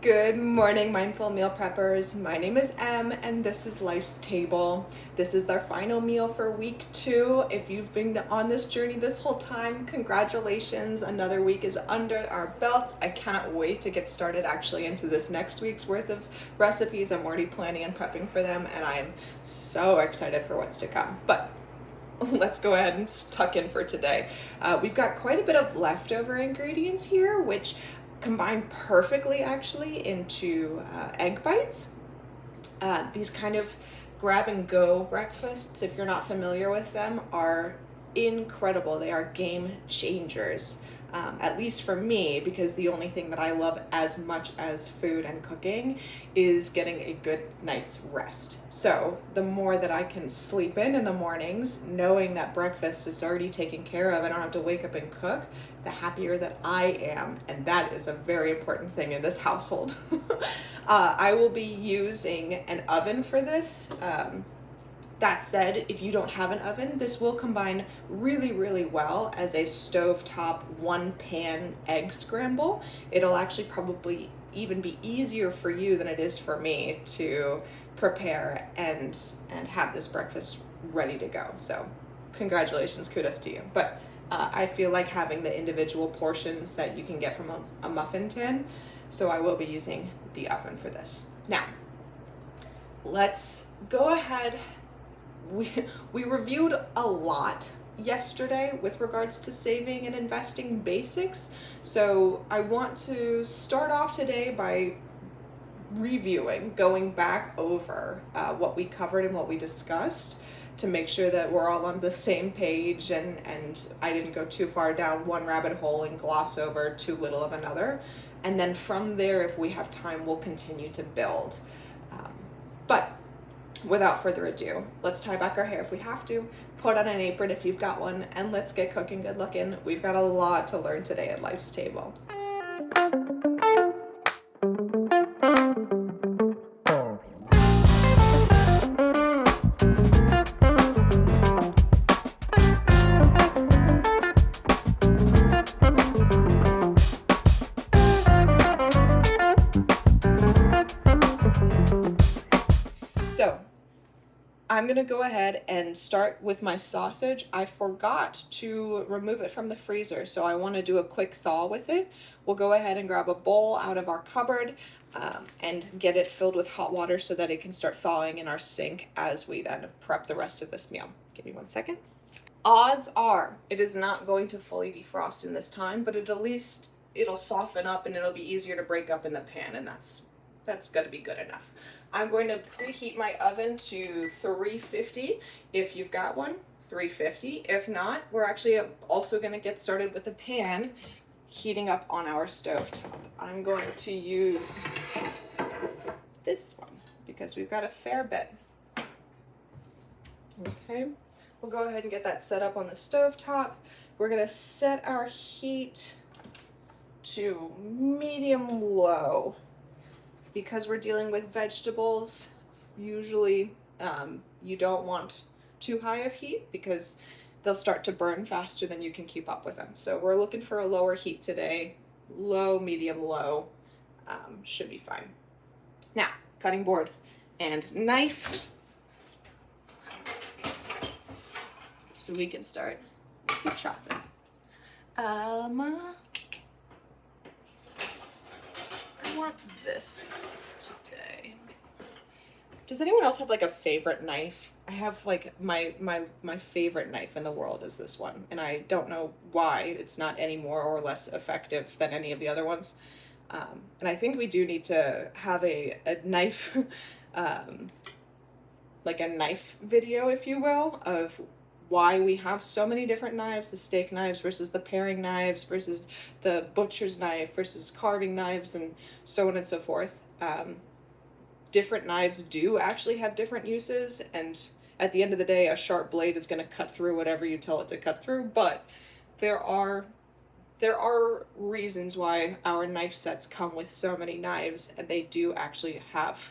Good morning, Mindful Meal Preppers. My name is Em, and this is Life's Table. This is our final meal for week 2. If you've been on this journey this whole time, congratulations. Another week is under our belts. I cannot wait to get started actually into this next week's worth of recipes. I'm already planning and prepping for them, and I am so excited for what's to come. But let's go ahead and tuck in for today. We've got quite a bit of leftover ingredients here, which combine perfectly actually into egg bites. These kind of grab and go breakfasts, if you're not familiar with them, are incredible. They are game changers. At least for me, because the only thing that I love as much as food and cooking is getting a good night's rest. So the more that I can sleep in the mornings, knowing that breakfast is already taken care of, I don't have to wake up and cook, the happier that I am. And that is a very important thing in this household. I will be using an oven for this. That said, if you don't have an oven, this will combine really, really well as a stovetop one-pan egg scramble. It'll actually probably even be easier for you than it is for me to prepare and have this breakfast ready to go. So congratulations, kudos to you. But I feel like having the individual portions that you can get from a muffin tin, so I will be using the oven for this. Now, let's go ahead. We reviewed a lot yesterday with regards to saving and investing basics. So I want to start off today by going back over what we covered and what we discussed to make sure that we're all on the same page and I didn't go too far down one rabbit hole and gloss over too little of another. And then from there, if we have time, we'll continue to build. But without further ado, let's tie back our hair if we have to, put on an apron if you've got one, and let's get cooking good looking. We've got a lot to learn today at Life's Table. So, I'm gonna go ahead and start with my sausage. I forgot to remove it from the freezer, so I wanna do a quick thaw with it. We'll go ahead and grab a bowl out of our cupboard and get it filled with hot water so that it can start thawing in our sink as we then prep the rest of this meal. Give me 1 second. Odds are it is not going to fully defrost in this time, but at least it'll soften up and it'll be easier to break up in the pan, and that's gonna be good enough. I'm going to preheat my oven to 350 if you've got one, 350. If not, we're actually also gonna get started with a pan heating up on our stove top. I'm going to use this one because we've got a fair bit. Okay, we'll go ahead and get that set up on the stove top. We're gonna set our heat to medium low. Because we're dealing with vegetables, usually you don't want too high of heat because they'll start to burn faster than you can keep up with them. So we're looking for a lower heat today. Low, medium, low should be fine. Now, cutting board and knife. So we can start chopping. I want this knife today. Does anyone else have like a favorite knife? I have like my favorite knife in the world is this one, and I don't know why it's not any more or less effective than any of the other ones. And I think we do need to have a knife, like a knife video, if you will, of why we have so many different knives, the steak knives versus the paring knives versus the butcher's knife versus carving knives and so on and so forth. Different knives do actually have different uses, and at the end of the day, a sharp blade is going to cut through whatever you tell it to cut through, but there are reasons why our knife sets come with so many knives, and they do actually have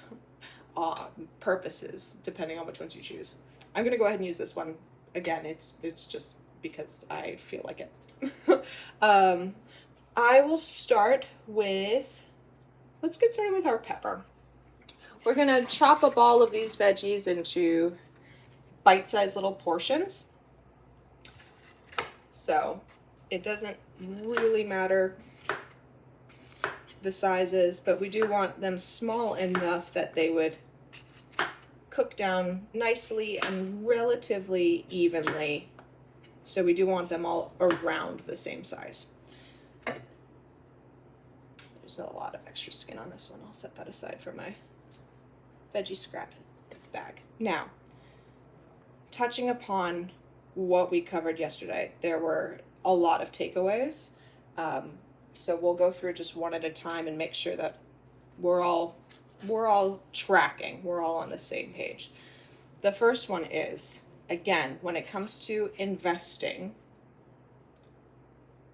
purposes depending on which ones you choose. I'm going to go ahead and use this one. Again, it's just because I feel like it. I will start with let's get started with our pepper. We're gonna chop up all of these veggies into bite-sized little portions. So it doesn't really matter the sizes, but we do want them small enough that they would cook down nicely and relatively evenly. So we do want them all around the same size. There's a lot of extra skin on this one. I'll set that aside for my veggie scrap bag. Now, touching upon what we covered yesterday, there were a lot of takeaways. So we'll go through just one at a time and make sure that we're all tracking, we're all on the same page. The first one is, again, when it comes to investing,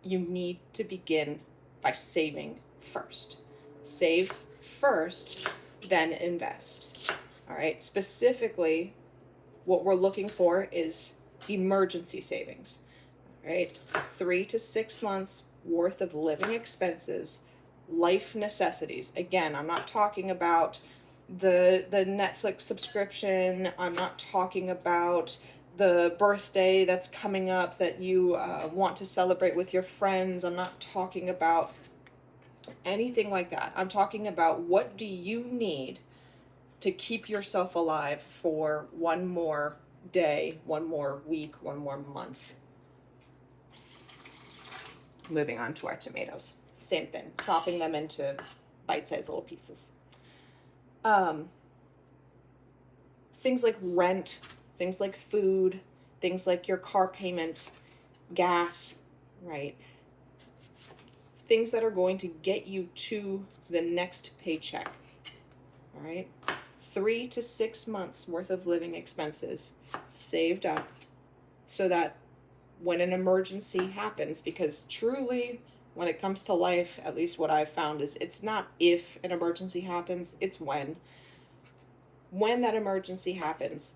you need to begin by saving first. Save first, then invest. All right, specifically, what we're looking for is emergency savings. All right, 3 to 6 months worth of living expenses, life necessities. Again, I'm not talking about the Netflix subscription. I'm not talking about the birthday that's coming up that you want to celebrate with your friends. I'm not talking about anything like that. I'm talking about, what do you need to keep yourself alive for one more day, one more week, one more month. Moving on to our tomatoes. Same thing, chopping them into bite-sized little pieces. Things like rent, things like food, things like your car payment, gas, right? Things that are going to get you to the next paycheck, all right? 3 to 6 months worth of living expenses saved up so that when an emergency happens, because truly, when it comes to life, at least what I've found is, it's not if an emergency happens, it's when. When that emergency happens,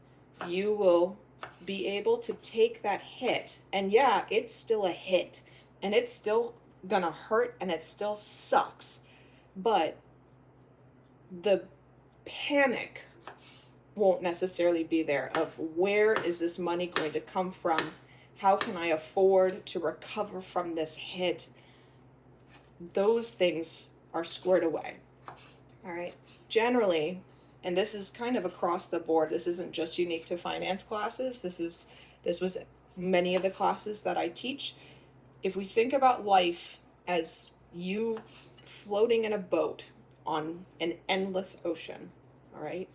you will be able to take that hit. And yeah, it's still a hit, and it's still gonna hurt, and it still sucks. But the panic won't necessarily be there of, where is this money going to come from? How can I afford to recover from this hit? Those things are squared away. All right. Generally, and this is kind of across the board, this isn't just unique to finance classes. This was many of the classes that I teach. If we think about life as you floating in a boat on an endless ocean, all right?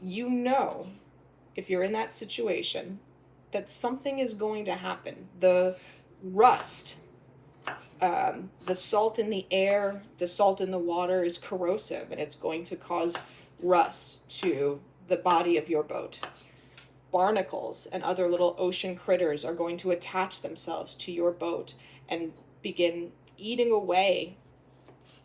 You know, if you're in that situation, that something is going to happen. The rust, the salt in the air, the salt in the water is corrosive, and it's going to cause rust to the body of your boat. Barnacles and other little ocean critters are going to attach themselves to your boat and begin eating away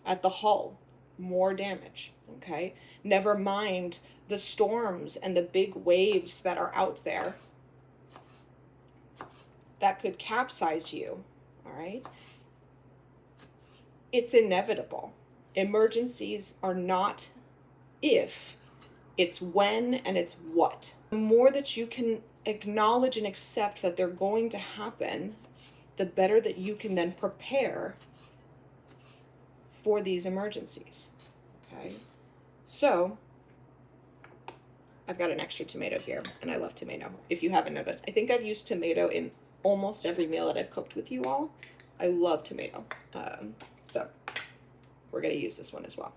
at the hull. More damage, okay? Never mind the storms and the big waves that are out there that could capsize you, all right? It's inevitable. Emergencies are not if, it's when, and it's what. The more that you can acknowledge and accept that they're going to happen, the better that you can then prepare for these emergencies, okay? So, I've got an extra tomato here, and I love tomato. If you haven't noticed, I think I've used tomato in almost every meal that I've cooked with you all. I love tomato. So we're going to use this one as well.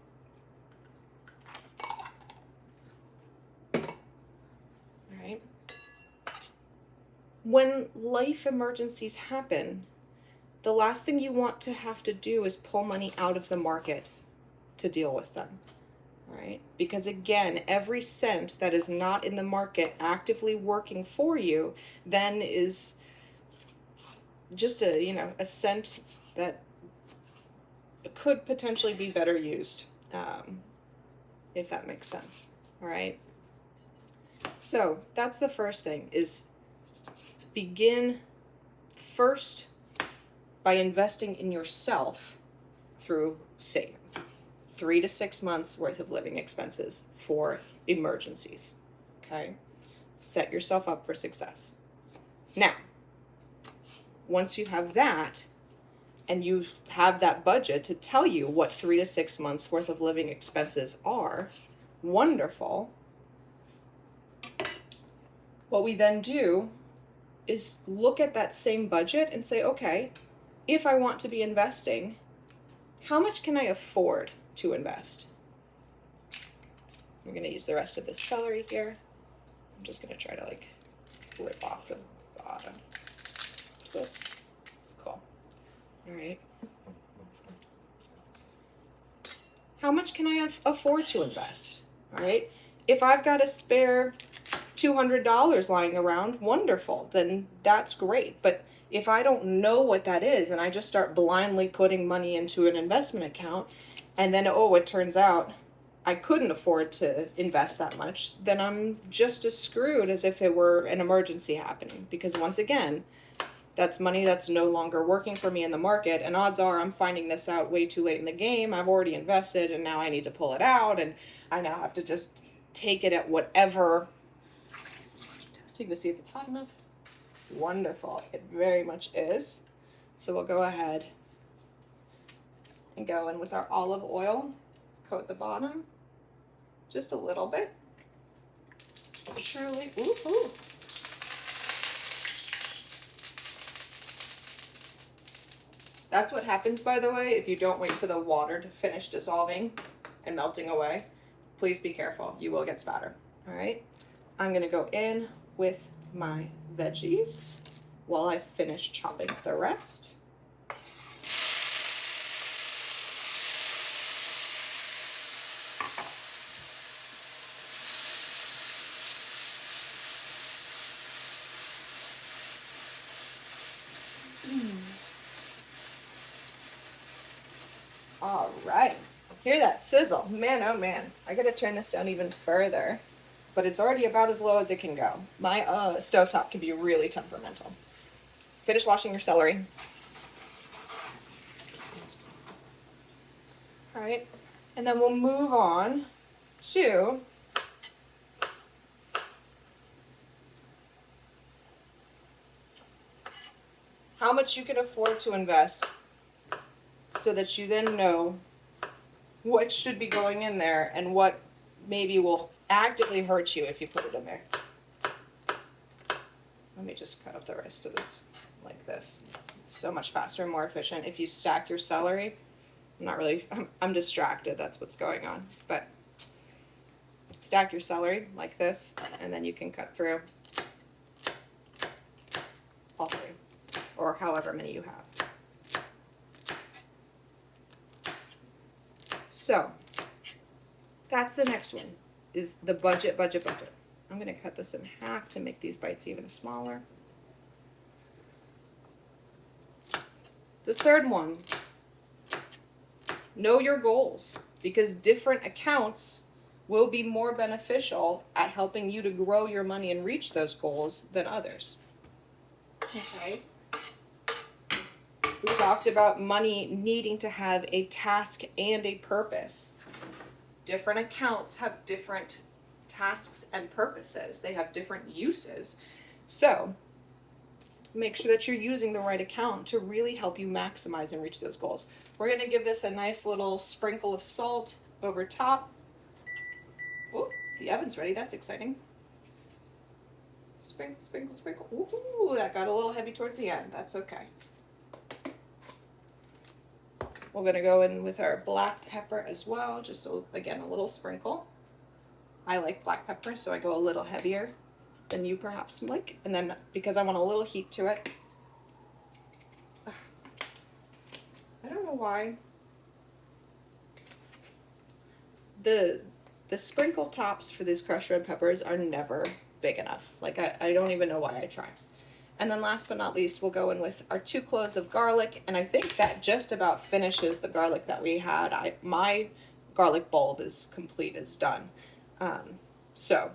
All right. When life emergencies happen, the last thing you want to have to do is pull money out of the market to deal with them. All right? Because again, every cent that is not in the market actively working for you then is just a cent that could potentially be better used, if that makes sense. All right. So that's the first thing, is begin first by investing in yourself through saving. 3 to 6 months worth of living expenses for emergencies. Okay? Set yourself up for success. Now, once you have that, and you have that budget to tell you what 3 to 6 months worth of living expenses are, wonderful. What we then do is look at that same budget and say, okay, if I want to be investing, how much can I afford to invest? We're going to use the rest of this celery here. I'm just going to try to like rip off the bottom. This. Cool. All right. How much can I afford to invest? All right. If I've got a spare $200 lying around, wonderful, then that's great. But if I don't know what that is and I just start blindly putting money into an investment account and then, oh, it turns out I couldn't afford to invest that much, then I'm just as screwed as if it were an emergency happening. Because once again, that's money that's no longer working for me in the market, and odds are I'm finding this out way too late in the game. I've already invested and now I need to pull it out, and I now have to just take it at whatever. Testing to see if it's hot enough. Wonderful. It very much is. So we'll go ahead and go in with our olive oil, coat the bottom just a little bit. Surely, ooh, ooh. That's what happens, by the way, if you don't wait for the water to finish dissolving and melting away. Please be careful. You will get spatter. All right. I'm going to go in with my veggies while I finish chopping the rest. All right. Hear that sizzle. Man, oh man. I gotta turn this down even further. But it's already about as low as it can go. My stovetop can be really temperamental. Finish washing your celery. All right. And then we'll move on to how much you can afford to invest so that you then know what should be going in there and what maybe will actively hurt you if you put it in there. Let me just cut up the rest of this like this. It's so much faster and more efficient if you stack your celery. I'm distracted, that's what's going on. But stack your celery like this, and then you can cut through all three, or however many you have. So, that's the next one, is the budget. I'm going to cut this in half to make these bites even smaller. The third one, know your goals, because different accounts will be more beneficial at helping you to grow your money and reach those goals than others. Okay? We talked about money needing to have a task and a purpose. Different accounts have different tasks and purposes. They have different uses. So, make sure that you're using the right account to really help you maximize and reach those goals. We're going to give this a nice little sprinkle of salt over top. Oh, the oven's ready. That's exciting. Sprinkle, sprinkle, sprinkle. Ooh, that got a little heavy towards the end. That's okay. We're going to go in with our black pepper as well, just again a little sprinkle. I like black pepper, so I go a little heavier than you perhaps like. And then because I want a little heat to it, I don't know why the sprinkle tops for these crushed red peppers are never big enough. Like I don't even know why I try. And then last but not least, we'll go in with our 2 cloves of garlic, and I think that just about finishes the garlic that we had. My garlic bulb is complete, is done. So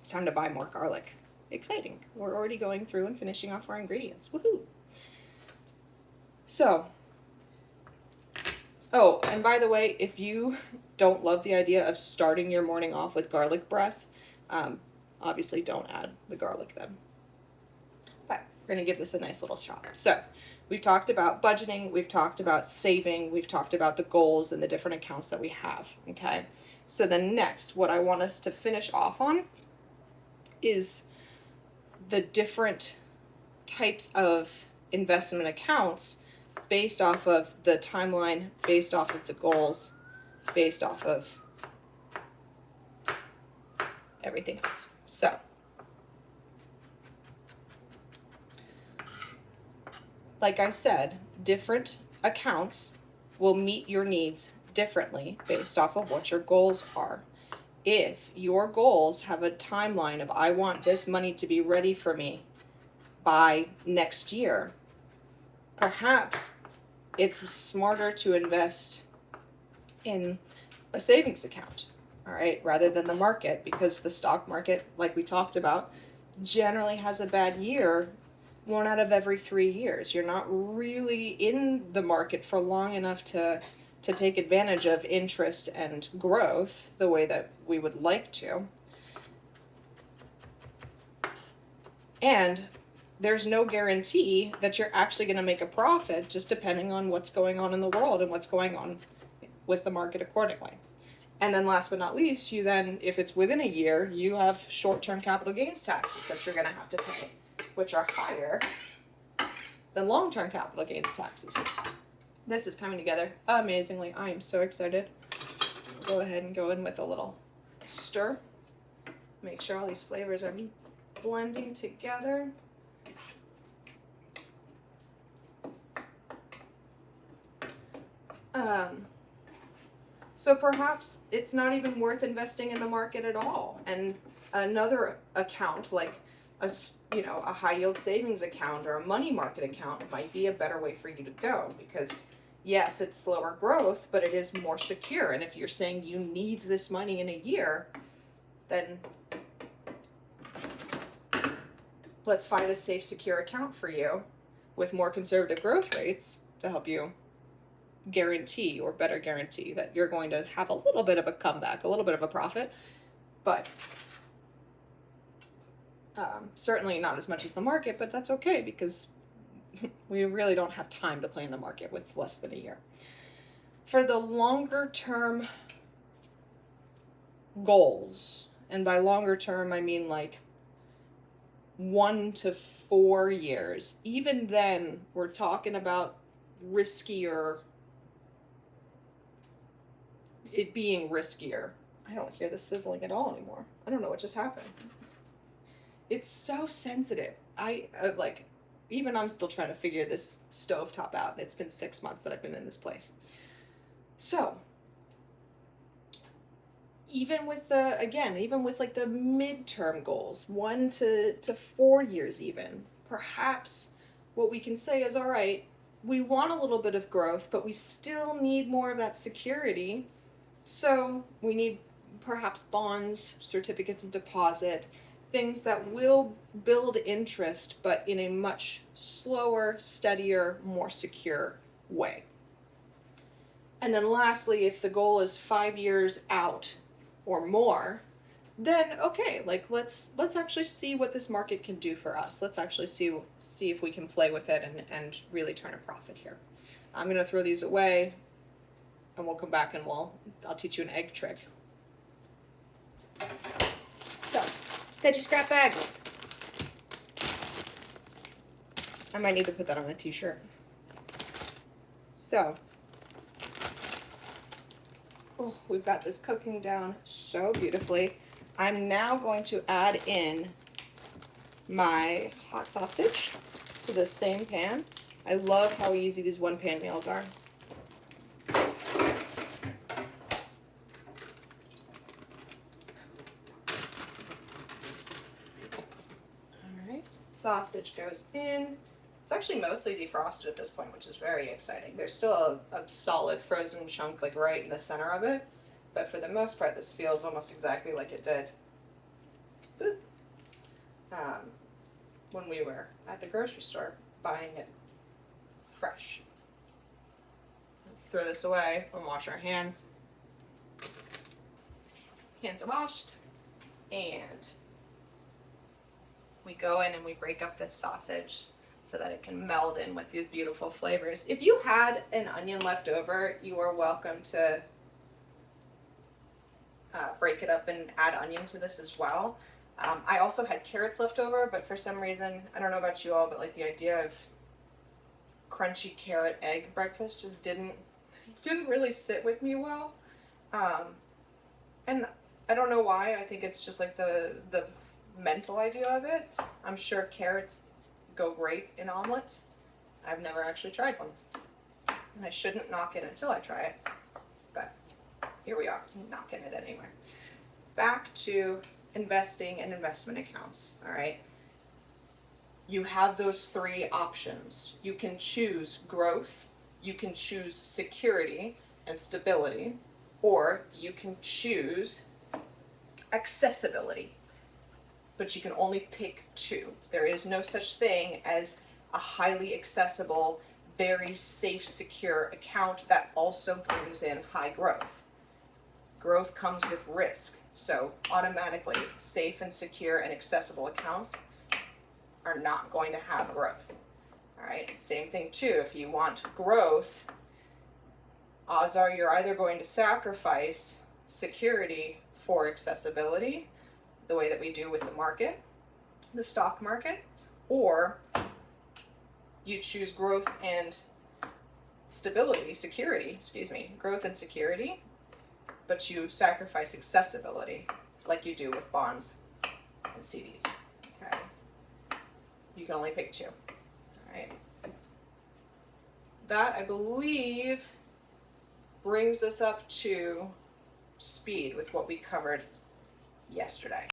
it's time to buy more garlic. Exciting. We're already going through and finishing off our ingredients. Woohoo! So Oh, and by the way, if you don't love the idea of starting your morning off with garlic breath, obviously don't add the garlic then. But we're going to give this a nice little chop. So we've talked about budgeting, we've talked about saving, we've talked about the goals and the different accounts that we have, okay? So then next, what I want us to finish off on is the different types of investment accounts based off of the timeline, based off of the goals, based off of everything else. So, like I said, different accounts will meet your needs differently based off of what your goals are. If your goals have a timeline of I want this money to be ready for me by next year, perhaps it's smarter to invest in a savings account, all right, rather than the market, because the stock market, like we talked about, generally has a bad year 1 out of every 3 years. You're not really in the market for long enough to take advantage of interest and growth the way that we would like to. And there's no guarantee that you're actually going to make a profit, just depending on what's going on in the world and what's going on with the market accordingly. And then last but not least, you then, if it's within a year, you have short-term capital gains taxes that you're going to have to pay, which are higher than long-term capital gains taxes. This is coming together amazingly. I am so excited. Go ahead and go in with a little stir. Make sure all these flavors are blending together. So perhaps it's not even worth investing in the market at all. And another account, like a high yield savings account or a money market account, might be a better way for you to go, because yes, it's slower growth, but it is more secure. And if you're saying you need this money in a year, then let's find a safe, secure account for you with more conservative growth rates to help you guarantee, or better guarantee, that you're going to have a little bit of a comeback, a little bit of a profit, but certainly not as much as the market, but that's okay, because we really don't have time to play in the market with less than a year. For the longer term goals, and by longer term I mean like 1 to 4 years, even then we're talking about riskier, it being riskier. I don't hear the sizzling at all anymore. I don't know what just happened. It's so sensitive. Even I'm still trying to figure this stovetop out. It's been 6 months that I've been in this place. So, even with the midterm goals, 1 to 4 years even, perhaps what we can say is, all right, we want a little bit of growth, but we still need more of that security. So we need perhaps bonds, certificates of deposit, things that will build interest, but in a much slower, steadier, more secure way. And then lastly, if the goal is 5 years out or more, then okay, let's actually see what this market can do for us. Let's actually see if we can play with it and really turn a profit here. I'm gonna throw these away, and we'll come back and I'll teach you an egg trick. So, veggie scrap bag. I might need to put that on the t-shirt. So, we've got this cooking down so beautifully. I'm now going to add in my hot sausage to the same pan. I love how easy these one-pan meals are. Sausage goes in. It's actually mostly defrosted at this point, which is very exciting. There's still a solid frozen chunk like right in the center of it, but for the most part this feels almost exactly like it did when we were at the grocery store buying it fresh. Let's throw this away and wash our hands. Hands are washed. And we go in and we break up this sausage so that it can meld in with these beautiful flavors. If you had an onion left over, you are welcome to break it up and add onion to this as well. I also had carrots left over, but for some reason, I don't know about you all, but like the idea of crunchy carrot egg breakfast just didn't really sit with me well. And I don't know why. I think it's just like the mental idea of it. I'm sure carrots go great in omelets. I've never actually tried one. And I shouldn't knock it until I try it. But here we are, knocking it anyway. Back to investing and investment accounts, all right? You have those three options. You can choose growth, you can choose security and stability, or you can choose accessibility. But you can only pick two. There is no such thing as a highly accessible, very safe, secure account that also brings in high growth. Growth comes with risk. So automatically, safe and secure and accessible accounts are not going to have growth. All right, same thing too. If you want growth, odds are you're either going to sacrifice security for accessibility, the way that we do with the market, the stock market, or you choose growth and stability, growth and security, but you sacrifice accessibility like you do with bonds and CDs, okay? You can only pick two, all right? That, I believe, brings us up to speed with what we covered yesterday.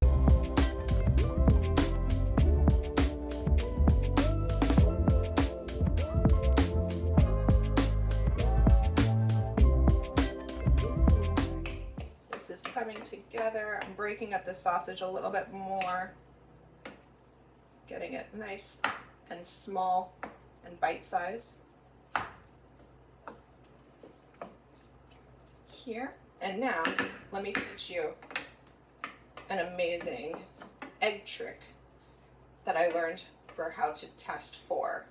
This is coming together. I'm breaking up the sausage a little bit more, getting it nice and small and bite-sized. Here. And now, let me teach you an amazing egg trick that I learned for how to test for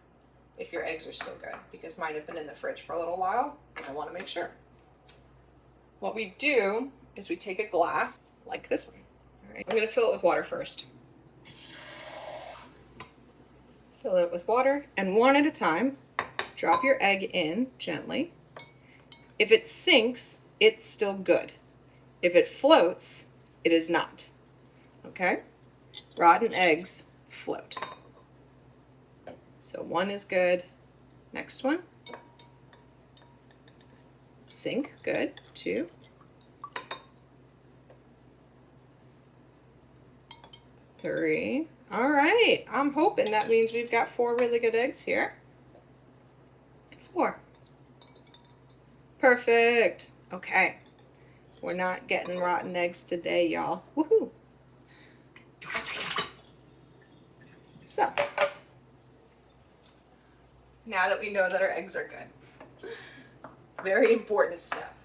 if your eggs are still good, because mine have been in the fridge for a little while and I want to make sure. What we do is we take a glass like this one. All right, I'm going to fill it with water first. Fill it with water, and one at a time, drop your egg in gently. If it sinks, it's still good. If it floats, it is not. Okay? Rotten eggs float. So one is good. Next one. Sink, good. 2. 3. All right. I'm hoping that means we've got 4 really good eggs here. 4. Perfect. Okay. We're not getting rotten eggs today, y'all. Woohoo! So, now that we know that our eggs are good, very important step.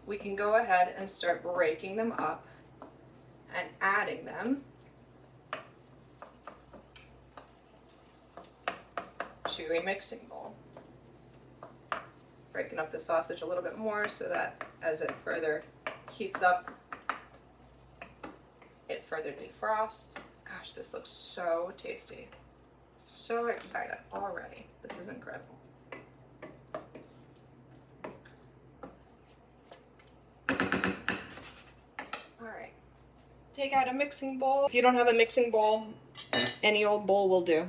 We can go ahead and start breaking them up and adding them to a mixing bowl. Breaking up the sausage a little bit more so that as it further heats up, it further defrosts. Gosh, this looks so tasty. So excited already. This is incredible. All right. Take out a mixing bowl. If you don't have a mixing bowl, any old bowl will do.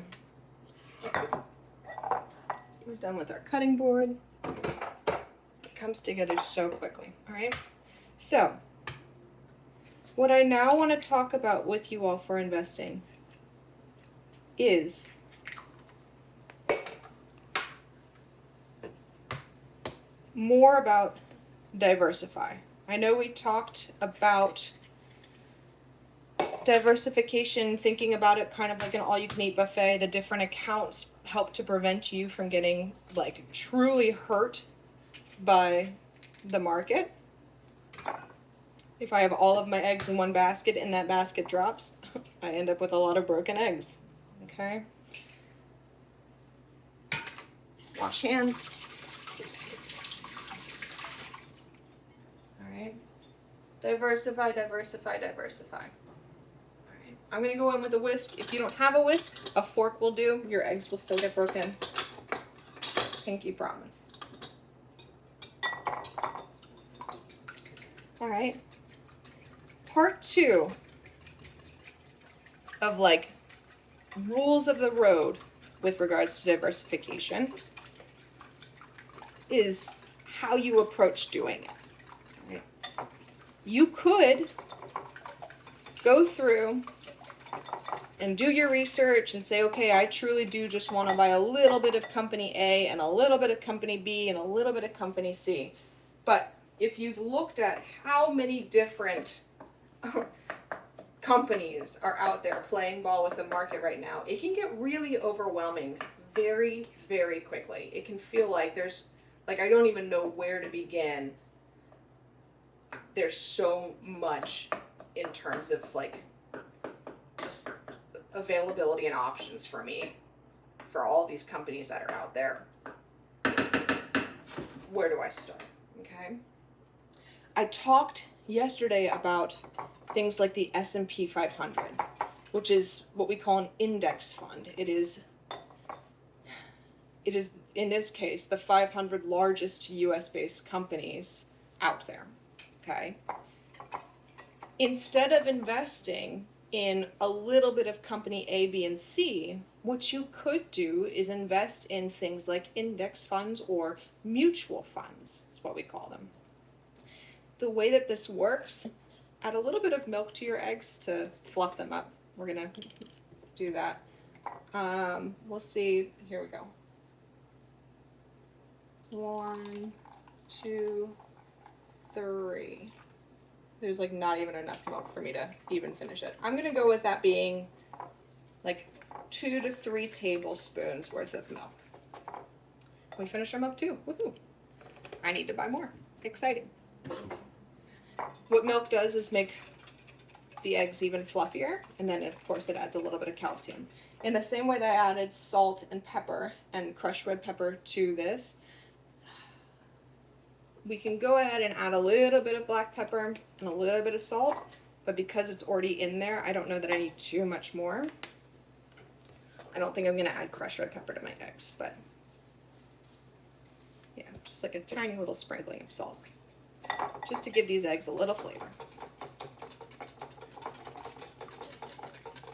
We're done with our cutting board. It comes together so quickly, all right? So, what I now want to talk about with you all for investing is more about diversify. I know we talked about diversification, thinking about it kind of like an all-you-can-eat buffet, the different accounts help to prevent you from getting like truly hurt by the market. If I have all of my eggs in one basket and that basket drops, I end up with a lot of broken eggs. Okay? Wash hands. Alright? Diversify, diversify, diversify. Alright. I'm going to go in with a whisk. If you don't have a whisk, a fork will do. Your eggs will still get broken. Pinky promise. Alright. Part 2 of like rules of the road with regards to diversification is how you approach doing it. Right? You could go through and do your research and say, okay, I truly do just want to buy a little bit of company A and a little bit of company B and a little bit of company C. But if you've looked at how many different companies are out there playing ball with the market right now, it can get really overwhelming very, very quickly. It can feel like there's, like, I don't even know where to begin. There's so much in terms of like just availability and options for me for all these companies that are out there. Where do I start? Okay. I talked yesterday about things like the S&P 500, which is what we call an index fund. It is in this case the 500 largest US-based companies out there. Okay. Instead of investing in a little bit of company A, B, and C, what you could do is invest in things like index funds or mutual funds, is what we call them. The way that this works, add a little bit of milk to your eggs to fluff them up. We're going to do that. We'll see. Here we go. 1, 2, 3. There's like not even enough milk for me to even finish it. I'm going to go with that being like 2 to 3 tablespoons worth of milk. We finished our milk too. Woohoo! I need to buy more. Exciting. What milk does is make the eggs even fluffier, and then of course it adds a little bit of calcium. In the same way that I added salt and pepper and crushed red pepper to this, we can go ahead and add a little bit of black pepper and a little bit of salt, but because it's already in there, I don't know that I need too much more. I don't think I'm going to add crushed red pepper to my eggs, but yeah, just like a tiny little sprinkling of salt, just to give these eggs a little flavor.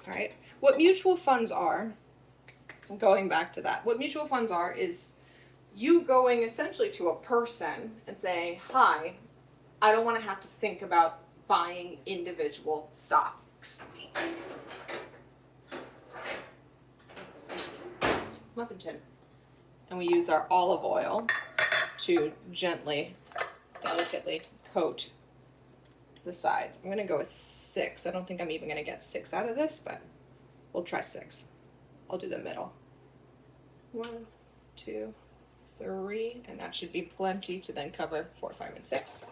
All right, what mutual funds are, going back to that, what mutual funds are is you going essentially to a person and saying, hi, I don't want to have to think about buying individual stocks. Muffin tin. And we use our olive oil to gently, delicately coat the sides. I'm going to go with 6. I don't think I'm even going to get 6 out of this, but we'll try 6. I'll do the middle. 1, 2, 3, and that should be plenty to then cover 4, 5, and 6.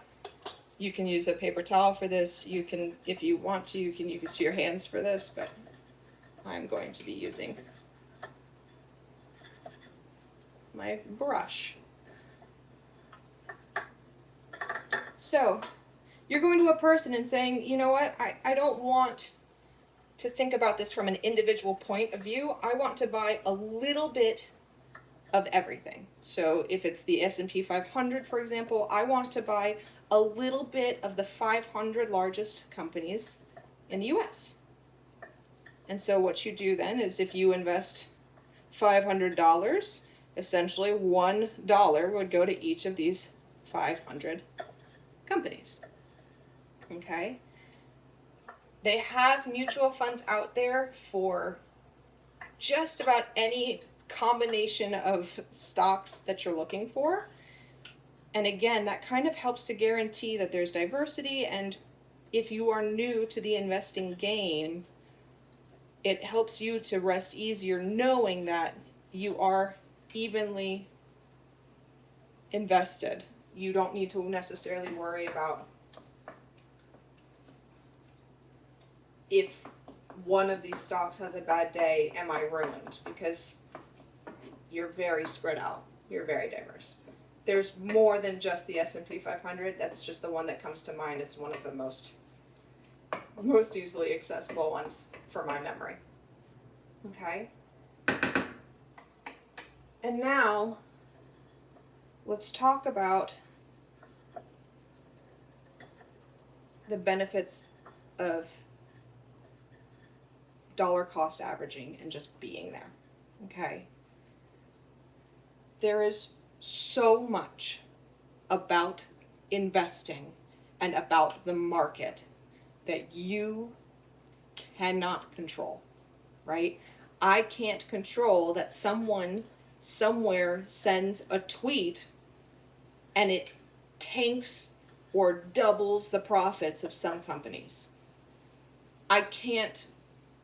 You can use a paper towel for this. You can, if you want to, you can use your hands for this, but I'm going to be using my brush. So, you're going to a person and saying, you know what, I don't want to think about this from an individual point of view. I want to buy a little bit of everything. So if it's the S&P 500, for example, I want to buy a little bit of the 500 largest companies in the US. And so what you do then is if you invest $500, essentially $1 would go to each of these 500 companies. Okay? They have mutual funds out there for just about any combination of stocks that you're looking for. And again, that kind of helps to guarantee that there's diversity, and if you are new to the investing game, it helps you to rest easier knowing that you are evenly invested. You don't need to necessarily worry about if one of these stocks has a bad day, am I ruined? Because you're very spread out. You're very diverse. There's more than just the S&P 500. That's just the one that comes to mind. It's one of the most easily accessible ones for my memory. Okay? And now, let's talk about the benefits of dollar cost averaging and just being there. Okay? There is so much about investing and about the market that you cannot control, right? I can't control that someone somewhere sends a tweet and it tanks or doubles the profits of some companies. I can't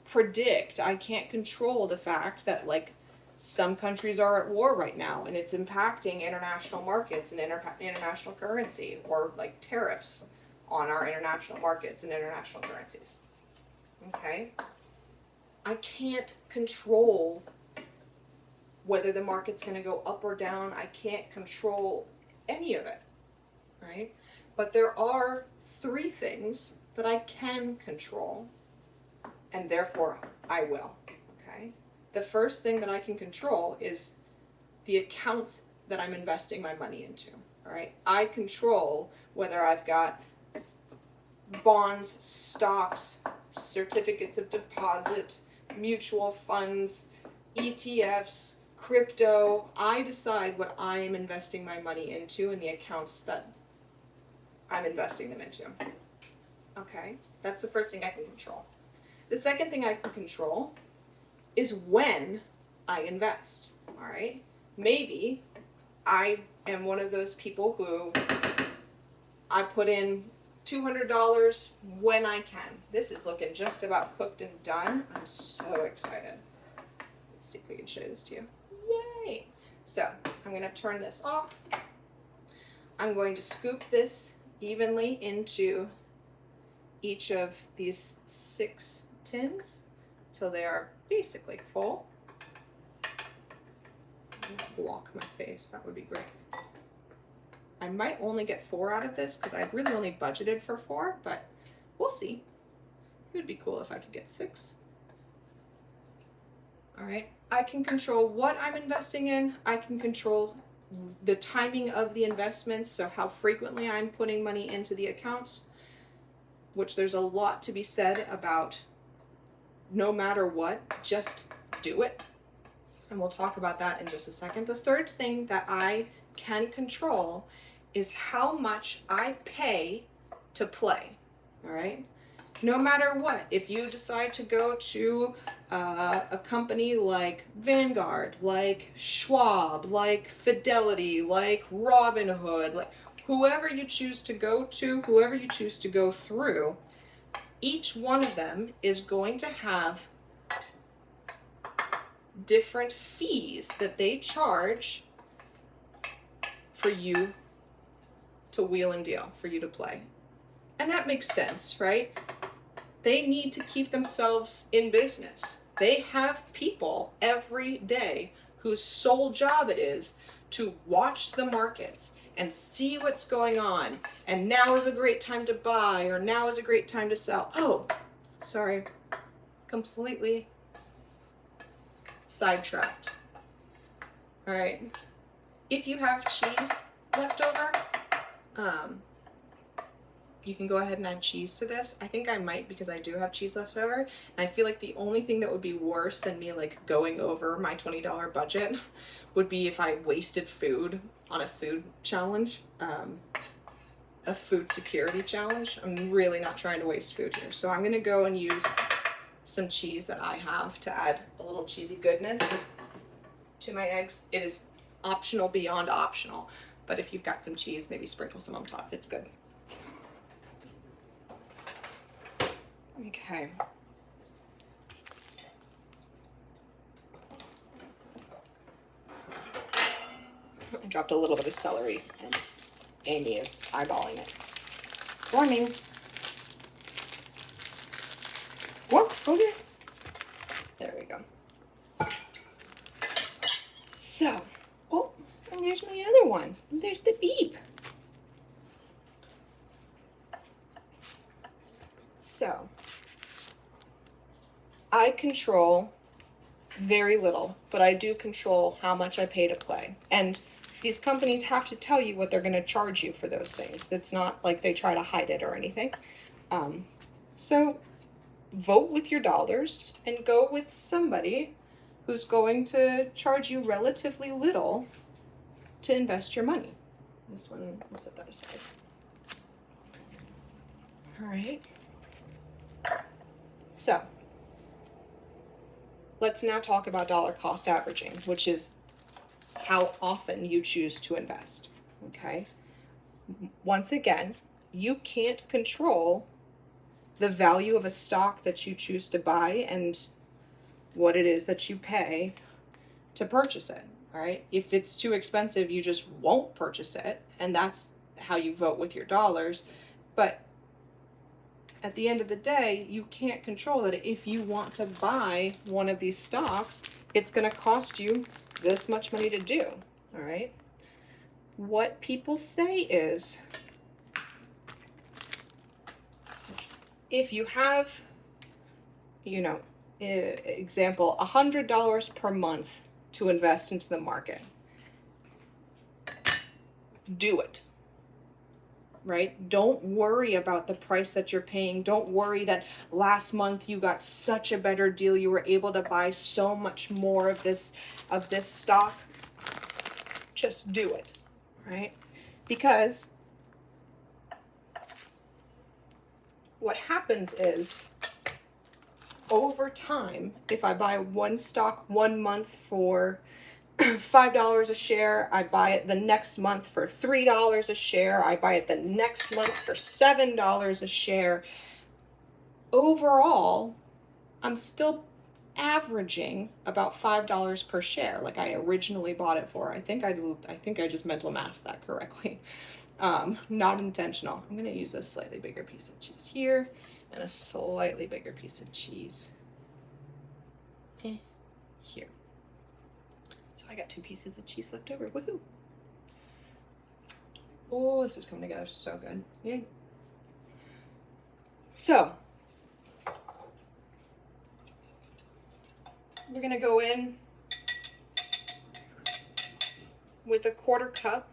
predict, I can't control the fact that like some countries are at war right now and it's impacting international markets and international currency, or like tariffs on our international markets and international currencies. Okay? I can't control whether the market's going to go up or down. I can't control any of it, right? But there are 3 things that I can control, and therefore I will, okay? The first thing that I can control is the accounts that I'm investing my money into, all right? I control whether I've got bonds, stocks, certificates of deposit, mutual funds, ETFs, crypto. I decide what I am investing my money into and the accounts that I'm investing them into. Okay? That's the first thing I can control. The second thing I can control is when I invest. All right? Maybe I am one of those people who I put in $200 when I can. This is looking just about cooked and done. I'm so excited. Let's see if we can show this to you. Yay! So, I'm going to turn this off. I'm going to scoop this evenly into each of these 6 tins till they are basically full. Block my face, that would be great. I might only get 4 out of this because I'd really only budgeted for 4, but we'll see. It would be cool if I could get 6. All right, I can control what I'm investing in. I can control the timing of the investments, so how frequently I'm putting money into the accounts, which there's a lot to be said about. No matter what, just do it. And we'll talk about that in just a second. The third thing that I can control is how much I pay to play, all right? No matter what, if you decide to go to a company like Vanguard, like Schwab, like Fidelity, like Robinhood, like whoever you choose to go to, whoever you choose to go through, each one of them is going to have different fees that they charge for you to wheel and deal, for you to play. And that makes sense, right? They need to keep themselves in business. They have people every day whose sole job it is to watch the markets and see what's going on. And now is a great time to buy, or now is a great time to sell. Oh, sorry, completely sidetracked. All right, if you have cheese left over, you can go ahead and add cheese to this. I think I might, because I do have cheese left over, and I feel like the only thing that would be worse than me like going over my $20 budget would be if I wasted food on a food challenge, a food security challenge. I'm really not trying to waste food here, so I'm gonna go and use some cheese that I have to add a little cheesy goodness to my eggs. It is optional beyond optional, but if you've got some cheese, maybe sprinkle some on top. It's good. Okay. dropped a little bit of celery, and Amy is eyeballing it. Warning. Whoop, okay. There we go. So, oh, and there's my other one. There's the beep. So, I control very little, but I do control how much I pay to play. And these companies have to tell you what they're going to charge you for those things. It's not like they try to hide it or anything. So vote with your dollars and go with somebody who's going to charge you relatively little to invest your money. This one, we'll set that aside. All right. So let's now talk about dollar cost averaging, which is how often you choose to invest. Okay. Once again, you can't control the value of a stock that you choose to buy and what it is that you pay to purchase it. All right. If it's too expensive, you just won't purchase it. And that's how you vote with your dollars. But at the end of the day, you can't control that. If you want to buy one of these stocks, it's going to cost you this much money to do. All right. What people say is, if you have, example, $100 per month to invest into the market, do it. Right? Don't worry about the price that you're paying. Don't worry that last month you got such a better deal. You were able to buy so much more of this stock. Just do it, right? Because what happens is, over time, if I buy one stock 1 month for $5 a share, I buy it the next month for $3 a share, I buy it the next month for $7 a share. Overall, I'm still averaging about $5 per share, like I originally bought it for. I think I just mental mathed that correctly. Not intentional. I'm going to use a slightly bigger piece of cheese here and a slightly bigger piece of cheese here. So I got 2 pieces of cheese left over. Woohoo! Oh, this is coming together so good. Yay. So, we're going to go in with a 1/4 cup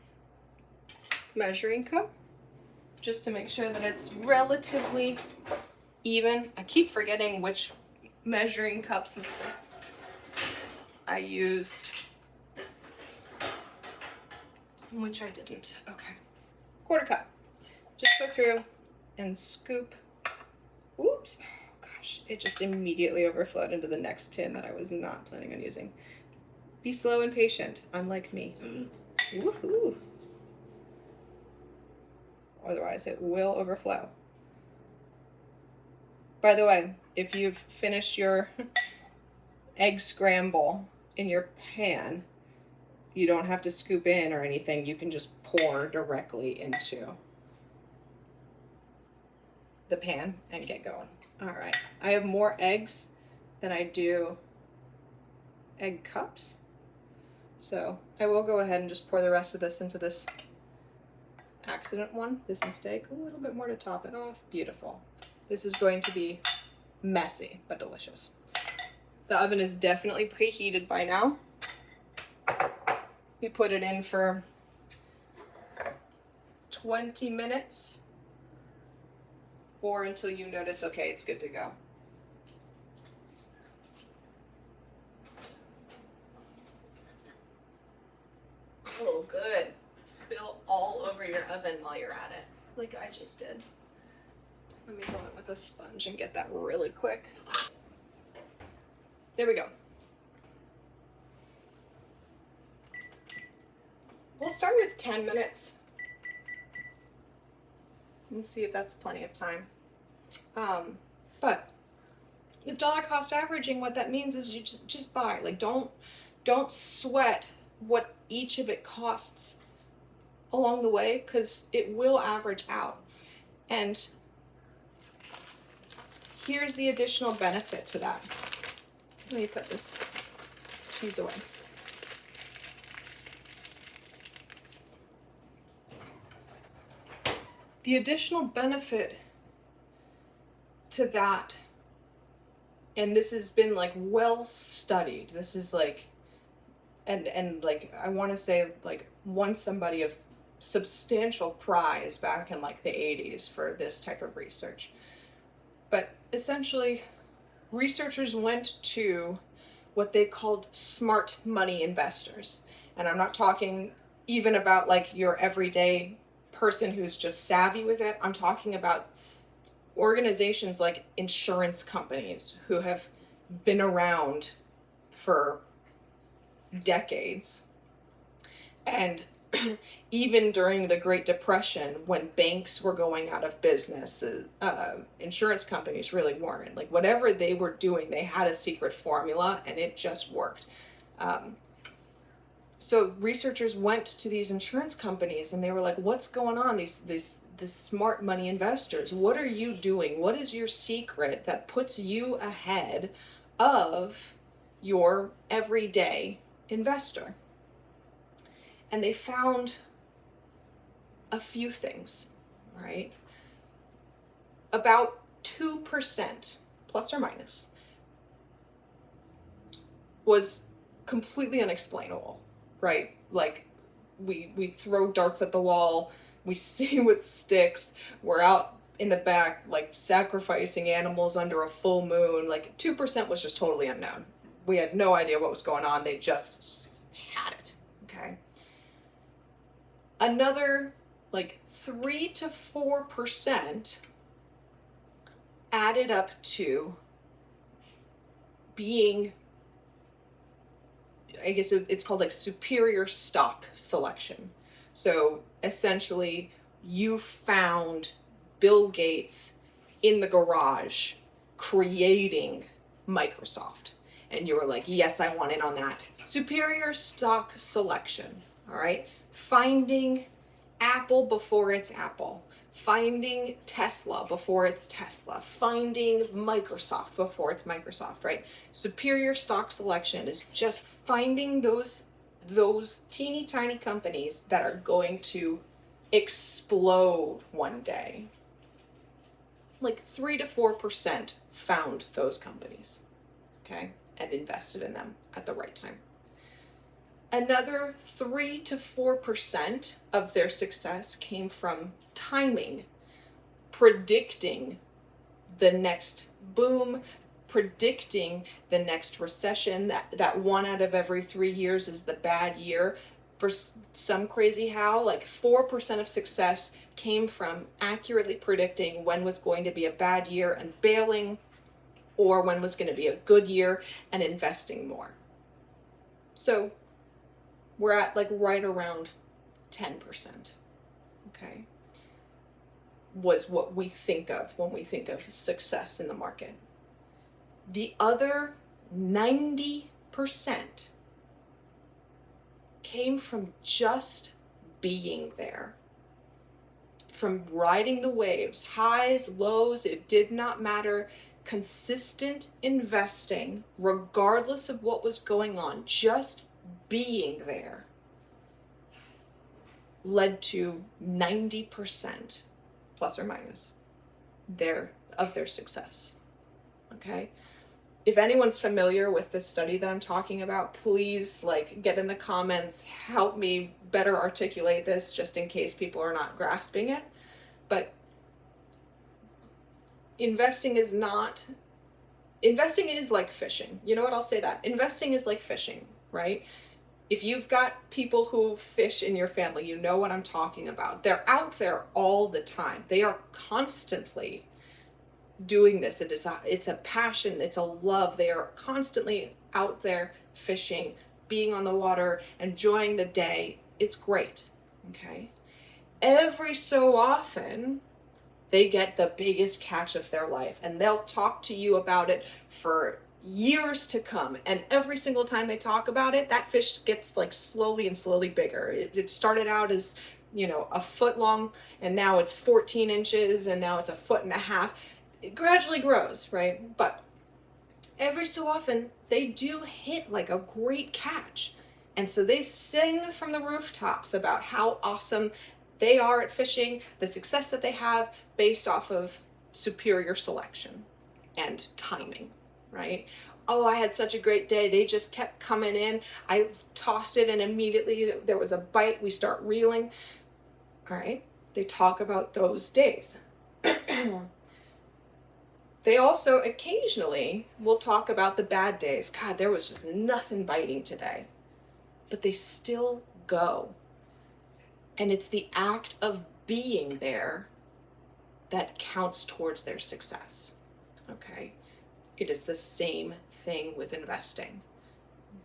measuring cup, just to make sure that it's relatively even. I keep forgetting which measuring cups and stuff I used, which I didn't. Okay. 1/4 cup. Just go through and scoop. Oops. Oh gosh, it just immediately overflowed into the next tin that I was not planning on using. Be slow and patient, unlike me. Woohoo. Otherwise it will overflow. By the way, if you've finished your egg scramble in your pan, you don't have to scoop in or anything. You can just pour directly into the pan and get going. All right. I have more eggs than I do egg cups. So I will go ahead and just pour the rest of this into this accident one, this mistake. A little bit more to top it off. Beautiful. This is going to be messy, but delicious. The oven is definitely preheated by now. We put it in for 20 minutes or until you notice, okay, it's good to go. Oh, good. Spill all over your oven while you're at it, like I just did. Let me go in with a sponge and get that really quick. There we go. We'll start with 10 minutes and see if that's plenty of time. But with dollar cost averaging, what that means is you just buy. Like, don't sweat what each of it costs along the way, because it will average out. And here's the additional benefit to that. Let me put this piece away. The additional benefit to that, and this has been like well studied, this is like, and like, I want to say like won somebody a substantial prize back in like the 80s for this type of research. But essentially, researchers went to what they called smart money investors. And I'm not talking even about like your everyday person who's just savvy with it. I'm talking about organizations like insurance companies who have been around for decades. And even during the Great Depression, when banks were going out of business, insurance companies really weren't. Like, whatever they were doing, they had a secret formula, and it just worked. So researchers went to these insurance companies, and they were like, what's going on? These smart money investors, what are you doing? What is your secret that puts you ahead of your everyday investor? And they found a few things, right? About 2%, plus or minus, was completely unexplainable, right? Like, we throw darts at the wall, we see what sticks, we're out in the back, like, sacrificing animals under a full moon. Like, 2% was just totally unknown. We had no idea what was going on. They just had it, okay? Another, like, 3 to 4% added up to being, I guess it's called like superior stock selection. So essentially, you found Bill Gates in the garage creating Microsoft, and you were like, yes, I want in on that. Superior stock selection, all right? Finding Apple before it's Apple. Finding Tesla before it's Tesla, finding Microsoft before it's Microsoft, right? Superior stock selection is just finding those teeny tiny companies that are going to explode one day. Like 3 to 4% found those companies, okay, and invested in them at the right time. Another 3 to 4% of their success came from timing, predicting the next boom, predicting the next recession. That 1 out of every 3 years is the bad year. For some crazy how, like 4% of success came from accurately predicting when was going to be a bad year and bailing, or when was going to be a good year and investing more. So we're at like right around 10%, okay, was what we think of when we think of success in the market. The other 90% came from just being there, from riding the waves, highs, lows, it did not matter. Consistent investing, regardless of what was going on, just being there, led to 90%, plus or minus, of their success, okay? If anyone's familiar with this study that I'm talking about, please like get in the comments, help me better articulate this, just in case people are not grasping it. But investing is like fishing. You know what, I'll say that. Investing is like fishing, right? If you've got people who fish in your family, you know what I'm talking about. They're out there all the time. They are constantly doing this. It's a passion, it's a love. They are constantly out there fishing, being on the water, enjoying the day. It's great, okay? Every so often, they get the biggest catch of their life, and they'll talk to you about it for years to come. And every single time they talk about it, that fish gets like slowly and slowly bigger. It started out as, a foot long, and now it's 14 inches, and now it's a foot and a half. It gradually grows, right? But every so often they do hit like a great catch. And so they sing from the rooftops about how awesome they are at fishing, the success that they have based off of superior selection and timing, right? Oh, I had such a great day. They just kept coming in. I tossed it and immediately there was a bite. We start reeling. All right. They talk about those days. They also occasionally will talk about the bad days. God, there was just nothing biting today. But they still go. And it's the act of being there that counts towards their success. Okay? It is the same thing with investing.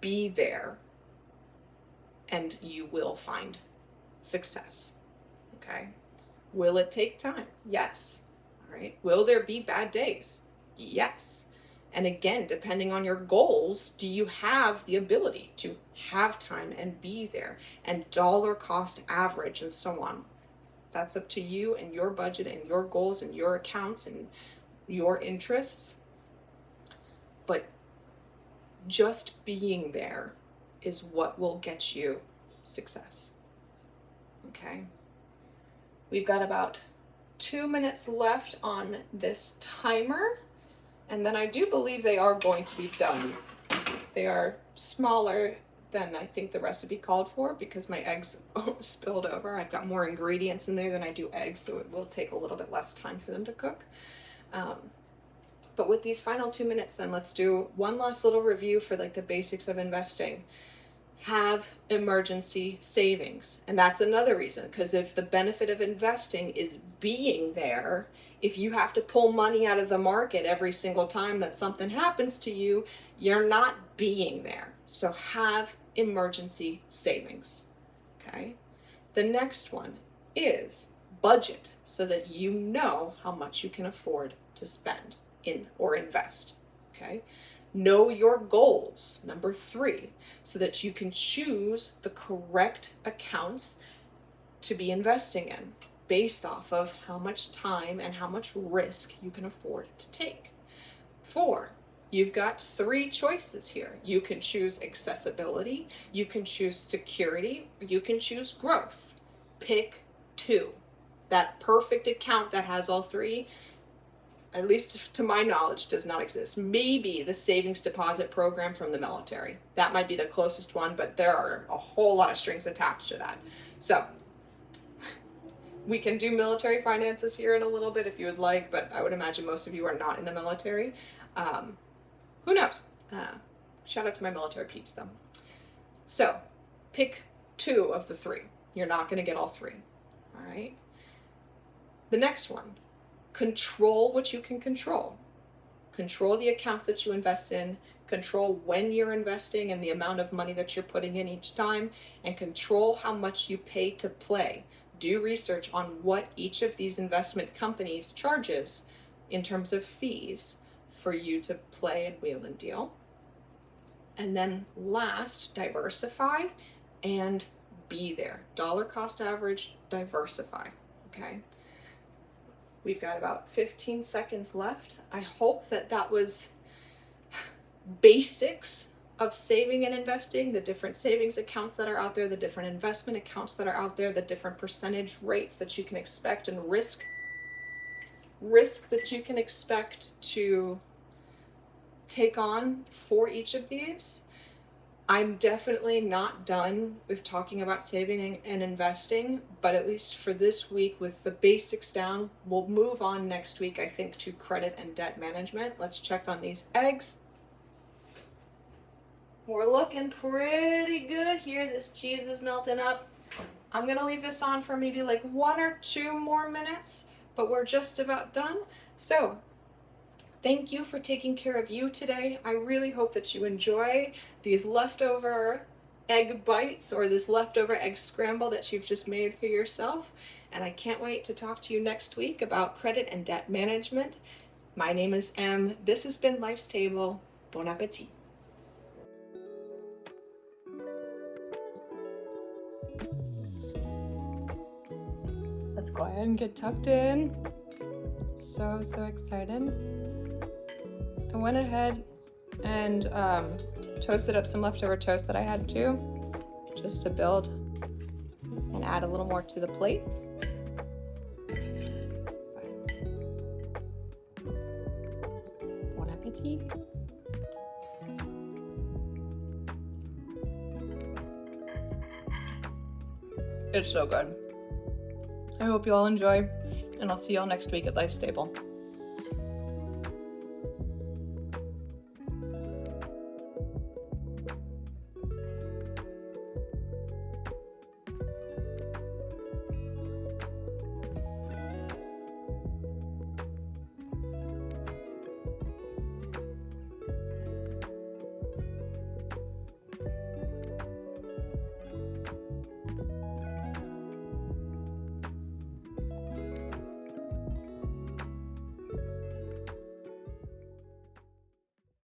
Be there, and you will find success. Okay? Will it take time? Yes. All right. Will there be bad days? Yes. And again, depending on your goals, do you have the ability to have time and be there and dollar cost average and so on? That's up to you and your budget and your goals and your accounts and your interests. But just being there is what will get you success. Okay? We've got about 2 minutes left on this timer, and then I do believe they are going to be done. They are smaller than I think the recipe called for because my eggs spilled over. I've got more ingredients in there than I do eggs, so it will take a little bit less time for them to cook. But with these final 2 minutes, then let's do one last little review for like the basics of investing. Have emergency savings. And that's another reason, because if the benefit of investing is being there, if you have to pull money out of the market every single time that something happens to you, you're not being there. So have emergency savings. Okay? The next one is budget, so that you know how much you can afford to spend in or invest. Okay? Know your goals, number 3, so that you can choose the correct accounts to be investing in based off of how much time and how much risk you can afford to take. 4, you've got 3 choices here. You can choose accessibility, you can choose security, or you can choose growth. Pick 2. That perfect account that has all 3, at least to my knowledge, does not exist. Maybe the savings deposit program from the military. That might be the closest one, but there are a whole lot of strings attached to that. So we can do military finances here in a little bit if you would like, but I would imagine most of you are not in the military. Who knows? Shout out to my military peeps though. So pick 2 of the 3. You're not going to get all 3. All right. The next one. Control what you can control. Control the accounts that you invest in, control when you're investing and the amount of money that you're putting in each time, and control how much you pay to play. Do research on what each of these investment companies charges in terms of fees for you to play and wheel and deal. And then last, diversify and be there. Dollar cost average, diversify. Okay? We've got about 15 seconds left. I hope that was basics of saving and investing, the different savings accounts that are out there, the different investment accounts that are out there, the different percentage rates that you can expect, and risk that you can expect to take on for each of these. I'm definitely not done with talking about saving and investing, but at least for this week with the basics down, we'll move on next week, I think, to credit and debt management. Let's check on these eggs. We're looking pretty good here. This cheese is melting up. I'm going to leave this on for maybe like 1 or 2 more minutes, but we're just about done. So thank you for taking care of you today. I really hope that you enjoy these leftover egg bites or this leftover egg scramble that you've just made for yourself. And I can't wait to talk to you next week about credit and debt management. My name is Em. This has been Life's Table. Bon appetit. Let's go ahead and get tucked in. So excited. I went ahead and toasted up some leftover toast that I had too, just to build and add a little more to the plate. Bon appetit. It's so good. I hope you all enjoy, and I'll see y'all next week at Life's Table.